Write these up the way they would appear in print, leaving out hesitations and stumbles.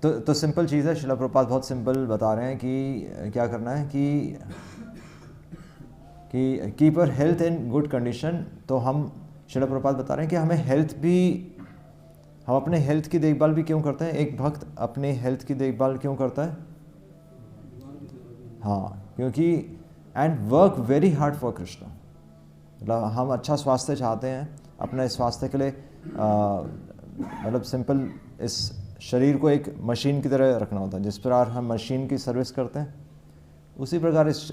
तो सिंपल चीज़ है, शिला प्रभुपाद बहुत सिंपल बता रहे हैं कि क्या करना है कि keep your health in good condition. तो हम शिला प्रभुपाद बता रहे हैं कि हमें हेल्थ भी, हम अपने हेल्थ की देखभाल भी क्यों करते हैं। एक भक्त अपने हेल्थ की देखभाल क्यों करता है? हाँ, क्योंकि and work very hard for Krishna. मतलब हम अच्छा स्वास्थ्य चाहते हैं, अपने स्वास्थ्य के लिए मतलब सिंपल इस शरीर को एक मशीन की तरह रखना होता है। जिस प्रकार हम मशीन की सर्विस करते हैं, उसी प्रकार इस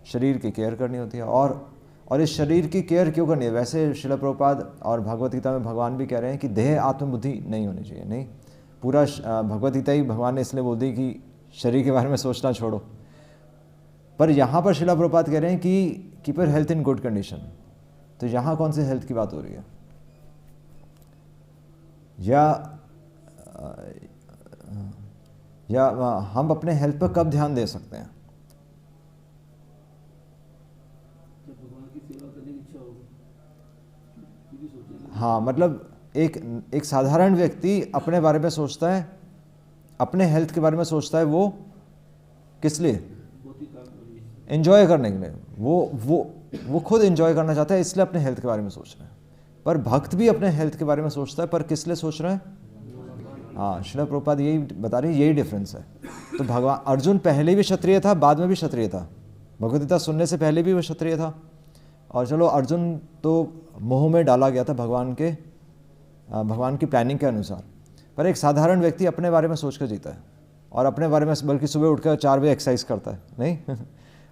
शरीर की केयर करनी होती है। और इस शरीर की केयर क्यों करनी है? वैसे शिला प्रभुपाद और भगवत गीता में भगवान भी कह रहे हैं कि देह आत्मबुद्धि नहीं होनी चाहिए। नहीं, पूरा भगवत गीता ही भगवान ने इसलिए बोल दी कि शरीर के बारे में सोचना छोड़ो। पर यहाँ पर शिला प्रभुपाद कह रहे हैं कि keep your health in good condition. तो यहाँ कौन सी हेल्थ की बात हो रही है? या हम अपने हेल्थ पर कब ध्यान दे सकते हैं? हाँ, मतलब एक साधारण व्यक्ति अपने बारे में सोचता है, अपने हेल्थ के बारे में सोचता है, वो किस लिए? एंजॉय करने के लिए। वो खुद एंजॉय करना चाहता है, इसलिए अपने हेल्थ के बारे में सोच रहे हैं। पर भक्त भी अपने हेल्थ के बारे में सोचता है, पर किस लिए सोच रहा है? हाँ, श्रील प्रभुपाद यही बता रहे हैं, यही डिफरेंस है। तो भगवान अर्जुन पहले भी क्षत्रिय था, बाद में भी क्षत्रिय था। भगवद गीता सुनने से पहले भी वो क्षत्रिय था। और चलो, अर्जुन तो मोह में डाला गया था भगवान की प्लानिंग के अनुसार। पर एक साधारण व्यक्ति अपने बारे में सोच कर जीता है, और अपने बारे में बल्कि सुबह उठकर 4 बजे एक्सरसाइज करता है। नहीं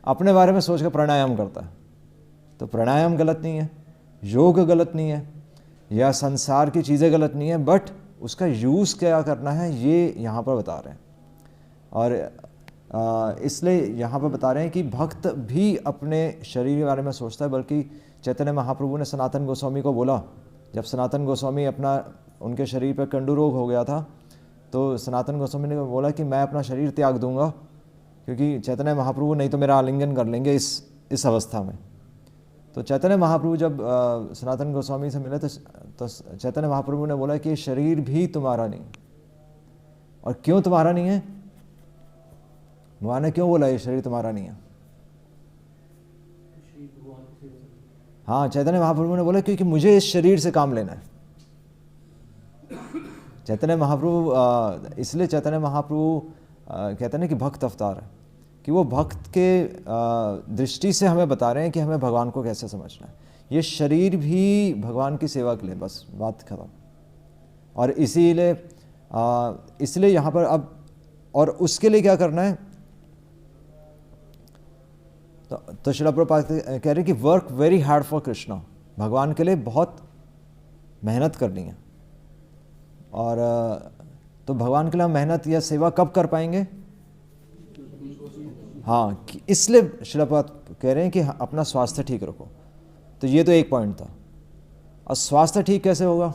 अपने बारे में सोच कर प्राणायाम करता है। तो प्राणायाम गलत नहीं है, योग गलत नहीं है, या संसार की चीज़ें गलत नहीं है, बट उसका यूज़ क्या करना है, ये यहाँ पर बता रहे हैं। और इसलिए यहाँ पर बता रहे हैं कि भक्त भी अपने शरीर के बारे में सोचता है। बल्कि चैतन्य महाप्रभु ने सनातन गोस्वामी को बोला, जब सनातन गोस्वामी उनके शरीर पर कंडू रोग हो गया था, तो सनातन गोस्वामी ने बोला कि मैं अपना शरीर त्याग दूंगा, क्योंकि चैतन्य महाप्रभु नहीं तो मेरा आलिंगन कर लेंगे इस अवस्था में। तो चैतन्य महाप्रभु जब सनातन गोस्वामी से मिले, तो चैतन्य महाप्रभु ने बोला कि शरीर भी तुम्हारा नहीं। और क्यों तुम्हारा नहीं है? भगवान ने क्यों बोला ये शरीर तुम्हारा नहीं है? हाँ, चैतन्य महाप्रभु ने बोला क्योंकि मुझे इस शरीर से काम लेना है। चैतन्य महाप्रभु इसलिए चैतन्य महाप्रभु कहते हैं कि भक्त अवतार है, कि वो भक्त के दृष्टि से हमें बता रहे हैं कि हमें भगवान को कैसे समझना है। ये शरीर भी भगवान की सेवा के लिए, बस बात खत्म। और इसलिए यहाँ पर अब, और उसके लिए क्या करना है? तो श्रील प्रभुपाद कह रहे हैं कि work very hard for Krishna. भगवान के लिए बहुत मेहनत करनी है। और तो भगवान के लिए हम मेहनत या सेवा कब कर पाएंगे? हाँ, इसलिए श्रील प्रभुपाद कह रहे हैं कि अपना स्वास्थ्य ठीक रखो। तो ये तो एक पॉइंट था। और स्वास्थ्य ठीक कैसे होगा?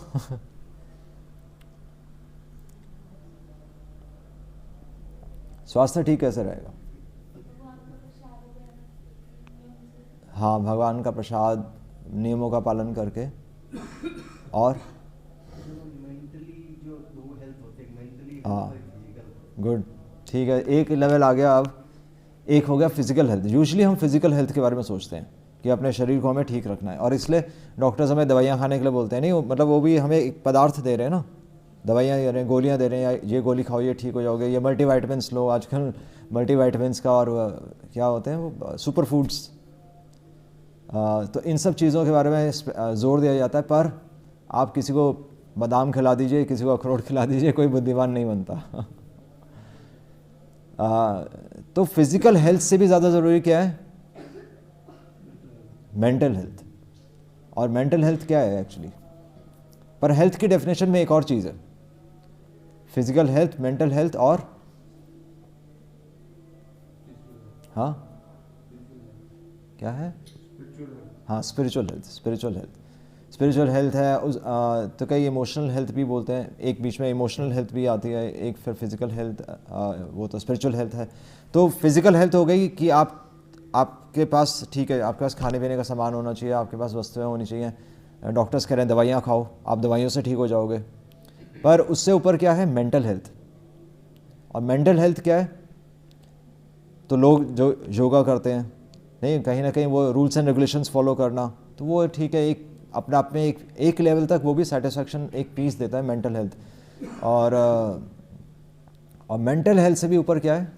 स्वास्थ्य ठीक कैसे रहेगा? हाँ, भगवान का प्रसाद, नियमों का पालन करके। और हाँ, गुड, ठीक है, एक लेवल आ गया। अब एक हो गया फिजिकल हेल्थ। यूजुअली हम फिजिकल हेल्थ के बारे में सोचते हैं कि अपने शरीर को हमें ठीक रखना है, और इसलिए डॉक्टर्स हमें दवाइयाँ खाने के लिए बोलते हैं। नहीं, मतलब वो भी हमें एक पदार्थ दे रहे हैं ना, दवाइयाँ दे रहे हैं, गोलियाँ दे रहे हैं, या ये गोली खाओ ये ठीक हो जाओगे, ये मल्टीवाइटामिन्स लो। आजकल मल्टीवाइटामिन्स का और क्या होते हैं वो सुपर फूड्स, तो इन सब चीज़ों के बारे में जोर दिया जाता है। पर आप किसी को बादाम खिला दीजिए, किसी को अखरोट खिला दीजिए, कोई बुद्धिमान नहीं बनता। तो फिजिकल हेल्थ से भी ज़्यादा ज़रूरी क्या है? Mental health. और मेंटल हेल्थ क्या है एक्चुअली? पर हेल्थ की डेफिनेशन में एक और चीज़ है, फिजिकल हेल्थ, मेंटल हेल्थ, और हाँ क्या है? हाँ, स्पिरिचुअल हेल्थ। स्पिरिचुअल हेल्थ है तो कई इमोशनल हेल्थ भी बोलते हैं। एक बीच में इमोशनल हेल्थ भी आती है, एक फिर फिजिकल हेल्थ, वो तो स्पिरिचुअल हेल्थ है। तो फिजिकल हेल्थ हो गई कि आपके पास, ठीक है, आपके पास खाने पीने का सामान होना चाहिए, आपके पास वस्तुएं होनी चाहिए। डॉक्टर्स कह रहे हैं दवाइयाँ खाओ, आप दवाइयों से ठीक हो जाओगे। पर उससे ऊपर क्या है? Mental health. और मेंटल हेल्थ क्या है? तो लोग जो योगा करते हैं, नहीं कहीं ना कहीं वो रूल्स एंड रेगुलेशंस फॉलो करना, तो वो ठीक है, एक अपने आप में एक लेवल तक वो भी सेटिस्फैक्शन, एक पीस देता है मेंटल हेल्थ। और मेंटल हेल्थ से भी ऊपर क्या है?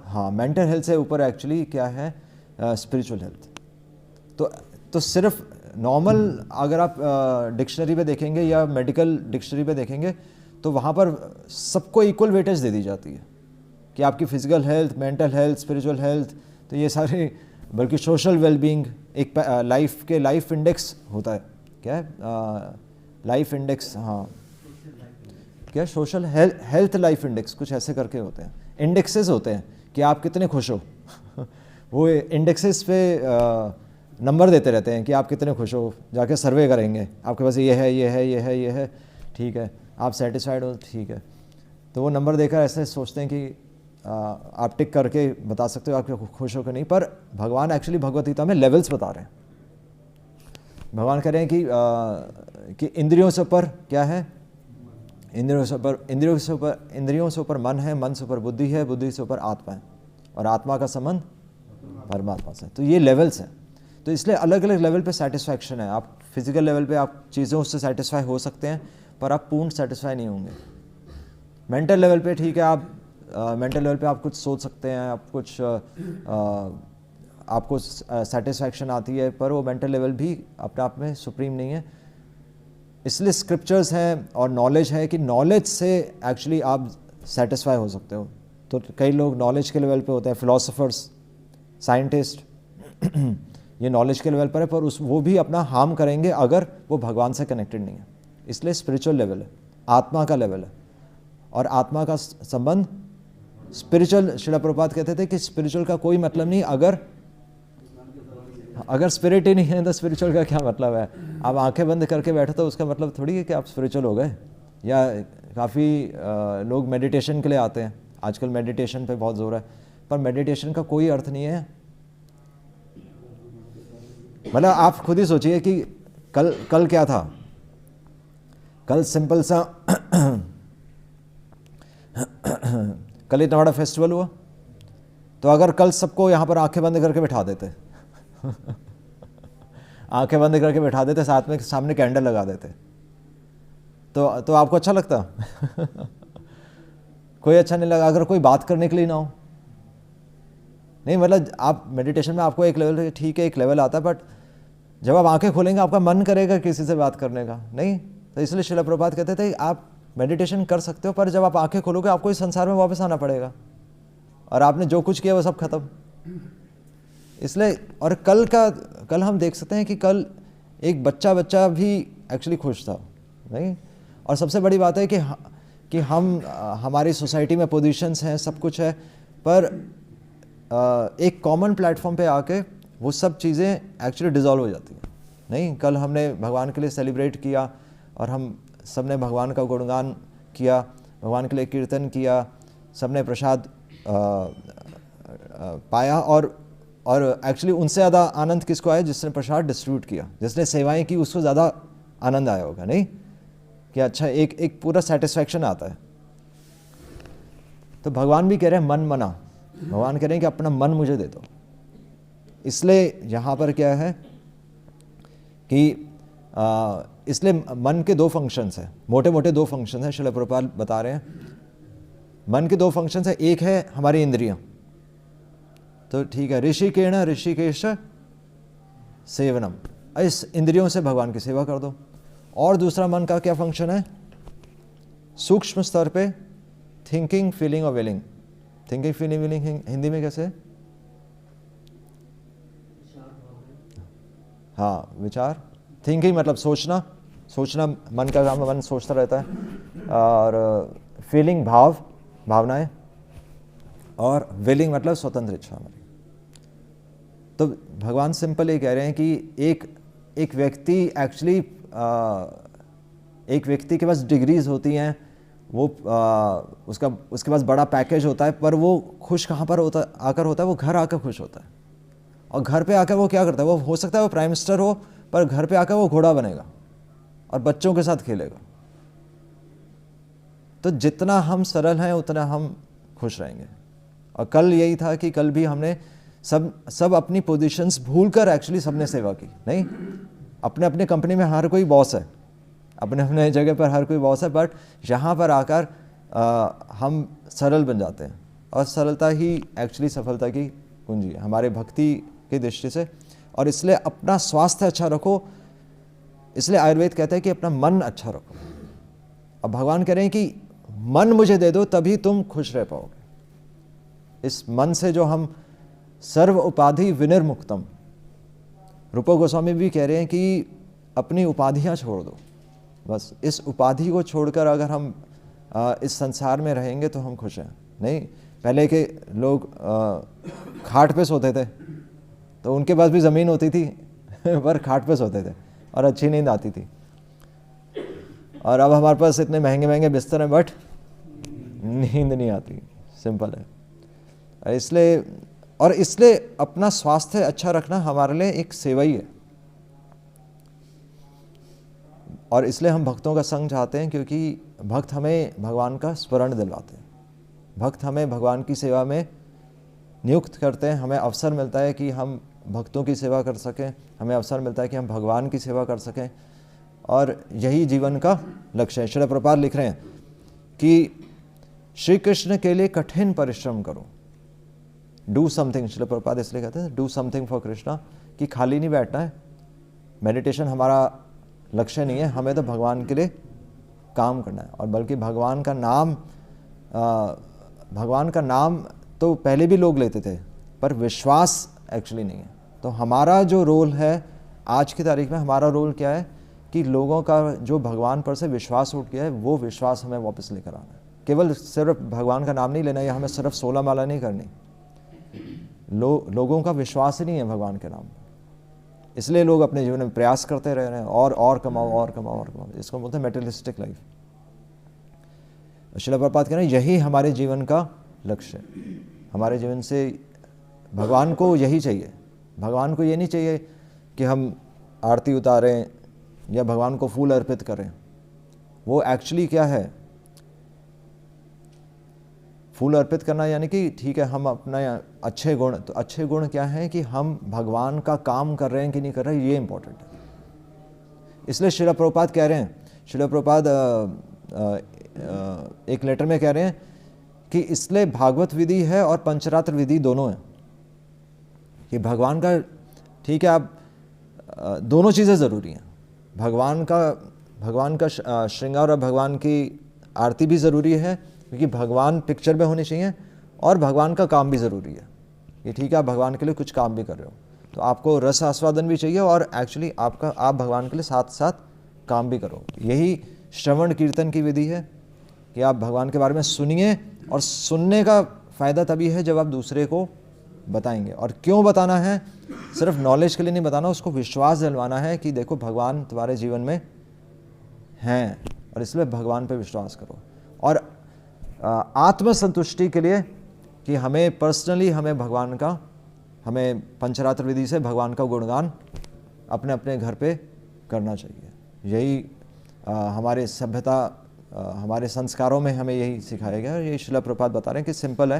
हाँ, मेंटल हेल्थ से ऊपर एक्चुअली क्या है? Spiritual health. तो सिर्फ नॉर्मल अगर आप डिक्शनरी पे देखेंगे या मेडिकल डिक्शनरी पे देखेंगे तो वहाँ पर सबको इक्वल वेटेज दे दी जाती है कि आपकी physical health, mental health, spiritual health, तो ये सारे, बल्कि सोशल वेलबींग एक लाइफ इंडेक्स होता है। क्या है? लाइफ इंडेक्स, हाँ क्या, सोशल हेल्थ लाइफ इंडेक्स, कुछ ऐसे करके होते हैं, इंडेक्सेस होते हैं कि आप कितने खुश हो वो इंडेक्सेस पे नंबर देते रहते हैं कि आप कितने खुश हो, जाके सर्वे करेंगे, आपके पास ये है, ये है, ये है, ये है, ठीक है, आप सेटिस्फाइड हो, ठीक है, तो वो नंबर देकर ऐसे सोचते हैं कि आप टिक करके बता सकते हो आप खुश हो कि नहीं। पर भगवान एक्चुअली भगवत गीता में लेवल्स बता रहे हैं। भगवान कह रहे हैं कि इंद्रियों से ऊपर क्या है? इंद्रियों से ऊपर मन है, मन से ऊपर बुद्धि है, बुद्धि से ऊपर आत्मा है, और आत्मा का संबंध परमात्मा से। तो ये लेवल्स हैं। तो इसलिए अलग अलग लेवल पे सेटिस्फैक्शन है। आप फिजिकल लेवल पे आप चीज़ों से सेटिस्फाई हो सकते हैं, पर आप पूर्ण सेटिस्फाई नहीं होंगे। मेंटल लेवल पे ठीक है, आप मेंटल लेवल पे आप कुछ सोच सकते हैं, आप कुछ आपको सेटिस्फैक्शन आती है, पर वो मेंटल लेवल भी अपने आप में सुप्रीम नहीं है। इसलिए स्क्रिप्चर्स हैं और नॉलेज है कि नॉलेज से एक्चुअली आप सेटिस्फाई हो सकते हो। तो कई लोग नॉलेज के लेवल पे होते हैं, फिलोसोफर्स, साइंटिस्ट ये नॉलेज के लेवल पर है, पर वो भी अपना हार्म करेंगे अगर वो भगवान से कनेक्टेड नहीं है। इसलिए स्पिरिचुअल लेवल है, आत्मा का लेवल है, और आत्मा का संबंध स्पिरिचुअल। श्रील प्रभुपाद कहते थे कि स्पिरिचुअल का कोई मतलब नहीं, अगर स्पिरिट ही नहीं है तो स्पिरिचुअल का क्या मतलब है? आप आंखें बंद करके बैठो तो उसका मतलब थोड़ी है कि आप स्पिरिचुअल हो गए। या काफ़ी लोग मेडिटेशन के लिए आते हैं, आजकल मेडिटेशन पे बहुत जोर है, पर मेडिटेशन का कोई अर्थ नहीं है। मतलब आप खुद ही सोचिए कि कल क्या था? कल सिंपल सा कल इतना बड़ा फेस्टिवल हुआ, तो अगर कल सबको यहाँ पर आंखें बंद करके बैठा देते आंखें बंद करके बैठा देते, साथ में सामने कैंडल लगा देते, तो आपको अच्छा लगता? कोई अच्छा नहीं लगा। अगर कोई बात करने के लिए ना हो, नहीं मतलब आप मेडिटेशन में आपको एक लेवल, ठीक है, एक लेवल आता है, बट जब आप आंखें खोलेंगे आपका मन करेगा किसी से बात करने का, नहीं। तो इसलिए श्रील प्रभुपाद कहते थे आप मेडिटेशन कर सकते हो, पर जब आप आंखें खोलोगे आपको इस संसार में वापस आना पड़ेगा, और आपने जो कुछ किया वो सब खत्म। इसलिए, और कल हम देख सकते हैं कि कल एक बच्चा भी एक्चुअली खुश था, नहीं। और सबसे बड़ी बात है कि हम हमारी सोसाइटी में पोजीशंस हैं, सब कुछ है, पर एक कॉमन प्लेटफॉर्म पे आके वो सब चीज़ें एक्चुअली डिज़ोल्व हो जाती हैं, नहीं। कल हमने भगवान के लिए सेलिब्रेट किया, और हम सब ने भगवान का गुणगान किया, भगवान के लिए कीर्तन किया, सब ने प्रसाद पाया, और एक्चुअली उनसे ज़्यादा आनंद किसको आया? जिसने प्रसाद डिस्ट्रीब्यूट किया, जिसने सेवाएं की, उसको ज़्यादा आनंद आया होगा, नहीं कि अच्छा एक पूरा सेटिस्फैक्शन आता है। तो भगवान भी कह रहे हैं मन मना, भगवान कह रहे हैं कि अपना मन मुझे दे दो। इसलिए यहाँ पर क्या है कि इसलिए मन के दो फंक्शंस हैं, मोटे मोटे दो फंक्शंस हैं, श्रील प्रभुपाद बता रहे हैं। मन के दो फंक्शंस हैं, एक है हमारी इंद्रियां, तो ठीक है, ऋषिकेण ऋषिकेश सेवनम, इस इंद्रियों से भगवान की सेवा कर दो। और दूसरा मन का क्या फंक्शन है? सूक्ष्म स्तर पे थिंकिंग, फीलिंग और willing. Thinking, feeling, willing Hindi में कैसे? हाँ, विचार। थिंकिंग मतलब सोचना मन का काम, मन सोचता रहता है। और फीलिंग भावनाएं, और विलिंग मतलब स्वतंत्र इच्छा हमारी। तो भगवान सिंपल ये कह रहे हैं कि एक व्यक्ति एक्चुअली, एक व्यक्ति के पास डिग्रीज होती हैं, वो उसके पास बड़ा पैकेज होता है, पर वो खुश कहाँ पर आकर होता है? वो घर आकर खुश होता है। और घर पे आकर वो क्या करता है? वो हो सकता है वो प्राइम मिनिस्टर हो, पर घर पे आकर वो घोड़ा बनेगा और बच्चों के साथ खेलेगा। तो जितना हम सरल हैं उतना हम खुश रहेंगे। और कल यही था कि कल भी हमने सब अपनी पोजीशंस भूलकर एक्चुअली सबने सेवा की। नहीं, अपने अपने कंपनी में हर कोई बॉस है, अपने अपने जगह पर हर कोई बॉस है, बट यहाँ पर आकर हम सरल बन जाते हैं। और सरलता ही एक्चुअली सफलता की कुंजी है हमारे भक्ति की दृष्टि से। और इसलिए अपना स्वास्थ्य अच्छा रखो, इसलिए आयुर्वेद कहता है कि अपना मन अच्छा रखो। अब भगवान कह रहे हैं कि मन मुझे दे दो तभी तुम खुश रह पाओगे। इस मन से जो हम सर्व उपाधि विनिर्मुक्तम, रूपा गोस्वामी भी कह रहे हैं कि अपनी उपाधियां छोड़ दो। बस इस उपाधि को छोड़कर अगर हम इस संसार में रहेंगे तो हम खुश हैं। नहीं, पहले के लोग खाट पे सोते थे तो उनके पास भी ज़मीन होती थी पर खाट पे सोते थे और अच्छी नींद आती थी। और अब हमारे पास इतने महंगे महंगे बिस्तर हैं बट नींद नहीं आती। सिंपल है। इसलिए अपना स्वास्थ्य अच्छा रखना हमारे लिए एक सेवा ही है। और इसलिए हम भक्तों का संग चाहते हैं, क्योंकि भक्त हमें भगवान का स्मरण दिलवाते हैं। भक्त हमें भगवान की सेवा में नियुक्त करते हैं। हमें अवसर मिलता है कि हम भक्तों की सेवा कर सकें, हमें अवसर मिलता है कि हम भगवान की सेवा कर सकें। और यही जीवन का लक्ष्य है। श्रील प्रभुपाद लिख रहे हैं कि श्री कृष्ण के लिए कठिन परिश्रम करो, डू समथिंग। श्रील प्रभुपाद इसलिए कहते हैं डू समथिंग फॉर कृष्णा, कि खाली नहीं बैठना है। मेडिटेशन हमारा लक्ष्य नहीं है, हमें तो भगवान के लिए काम करना है। और बल्कि भगवान का नाम तो पहले भी लोग लेते थे, पर विश्वास एक्चुअली नहीं है। तो हमारा जो रोल है आज की तारीख में, हमारा रोल क्या है कि लोगों का जो भगवान पर से विश्वास उठ गया है वो विश्वास हमें वापस लेकर आना है। केवल सिर्फ भगवान का नाम नहीं लेना, या हमें सिर्फ 16 माला नहीं करनी। लोगों का विश्वास ही नहीं है भगवान के नाम पर, इसलिए लोग अपने जीवन में प्रयास करते रह रहे हैं और कमाओ और कमाओ और कमाओ। इसको बोलते हैं मेटेरियलिस्टिक लाइफ। श्रील प्रभुपाद कह रहे हैं यही हमारे जीवन का लक्ष्य है। हमारे जीवन से भगवान को यही चाहिए। भगवान को ये नहीं चाहिए कि हम आरती उतारें या भगवान को फूल अर्पित करें। वो एक्चुअली क्या है, फूल अर्पित करना यानी कि ठीक है हम अपना अच्छे गुण, तो अच्छे गुण क्या हैं कि हम भगवान का काम कर रहे हैं कि नहीं कर रहे हैं, ये इंपॉर्टेंट है। इसलिए श्रील प्रभुपाद कह रहे हैं, श्रील प्रभुपाद एक लेटर में कह रहे हैं कि इसलिए भागवत विधि है और पंचरात्र विधि दोनों है। कि भगवान का ठीक है, आप दोनों चीज़ें ज़रूरी हैं। भगवान का श्रृंगार और भगवान की आरती भी ज़रूरी है, क्योंकि भगवान पिक्चर में होनी चाहिए। और भगवान का काम भी ज़रूरी है कि ठीक है आप भगवान के लिए कुछ काम भी कर रहे हो, तो आपको रस आस्वादन भी चाहिए और एक्चुअली आप भगवान के लिए साथ साथ काम भी करो। यही श्रवण कीर्तन की विधि है कि आप भगवान के बारे में सुनिए, और सुनने का फ़ायदा तभी है जब आप दूसरे को बताएंगे। और क्यों बताना है, सिर्फ नॉलेज के लिए नहीं बताना, उसको विश्वास दिलवाना है कि देखो भगवान तुम्हारे जीवन में हैं और इसलिए भगवान पे विश्वास करो। और आत्मसंतुष्टि के लिए कि हमें पर्सनली हमें पंचरात्र विधि से भगवान का गुणगान अपने अपने घर पे करना चाहिए। यही हमारे सभ्यता, हमारे संस्कारों में हमें यही सिखाया गया है। ये श्रील प्रभुपाद बता रहे हैं कि सिंपल है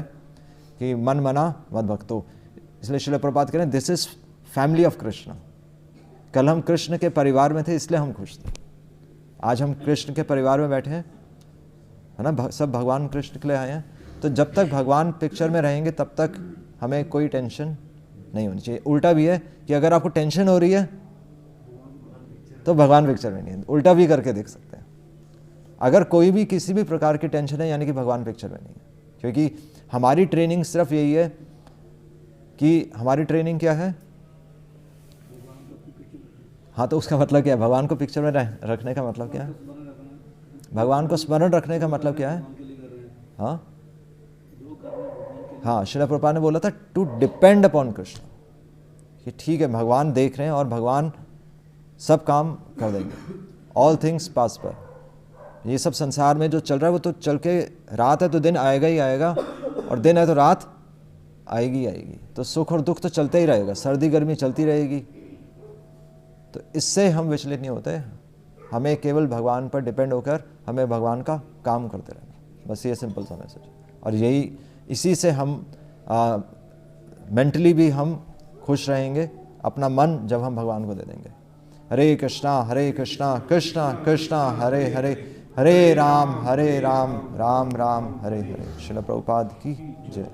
कि मन मना मत भक्तो। इसलिए श्रील प्रभुपाद कह रहे हैं this is family of Krishna. कल हम कृष्ण के परिवार में थे इसलिए हम खुश थे, आज हम कृष्ण के परिवार में बैठे हैं, है ना। सब भगवान कृष्ण के लिए आए हैं। तो जब तक भगवान पिक्चर में रहेंगे तब तक हमें कोई टेंशन नहीं होनी चाहिए। उल्टा भी है कि अगर आपको टेंशन हो रही है तो भगवान पिक्चर में नहीं है। उल्टा भी करके देख सकते हैं। अगर कोई भी किसी भी प्रकार की टेंशन है यानी कि भगवान पिक्चर में नहीं है। क्योंकि हमारी ट्रेनिंग सिर्फ यही है कि हमारी ट्रेनिंग क्या है, हाँ तो उसका मतलब क्या है, भगवान को पिक्चर में रखने का मतलब क्या है, भगवान को स्मरण रखने का मतलब क्या है। हाँ श्रील प्रभुपाद ने बोला था टू डिपेंड अपॉन कृष्ण, कि ठीक है भगवान देख रहे हैं और भगवान सब काम कर देंगे। ऑल थिंग्स पास पर, ये सब संसार में जो चल रहा है वो तो चल के, रात है तो दिन आएगा ही आएगा और दिन है तो रात आएगी ही आएगी। तो सुख और दुख तो चलते ही रहेगा, सर्दी गर्मी चलती रहेगी। तो इससे हम विचलित नहीं होते। हमें केवल भगवान पर डिपेंड होकर हमें भगवान का काम करते रहना। बस ये सिंपल सा मैसेज। और यही इसी से हम मेंटली भी हम खुश रहेंगे, अपना मन जब हम भगवान को दे देंगे। हरे कृष्णा कृष्णा कृष्णा हरे हरे, हरे राम राम राम हरे हरे। श्रील प्रभुपाद की जय।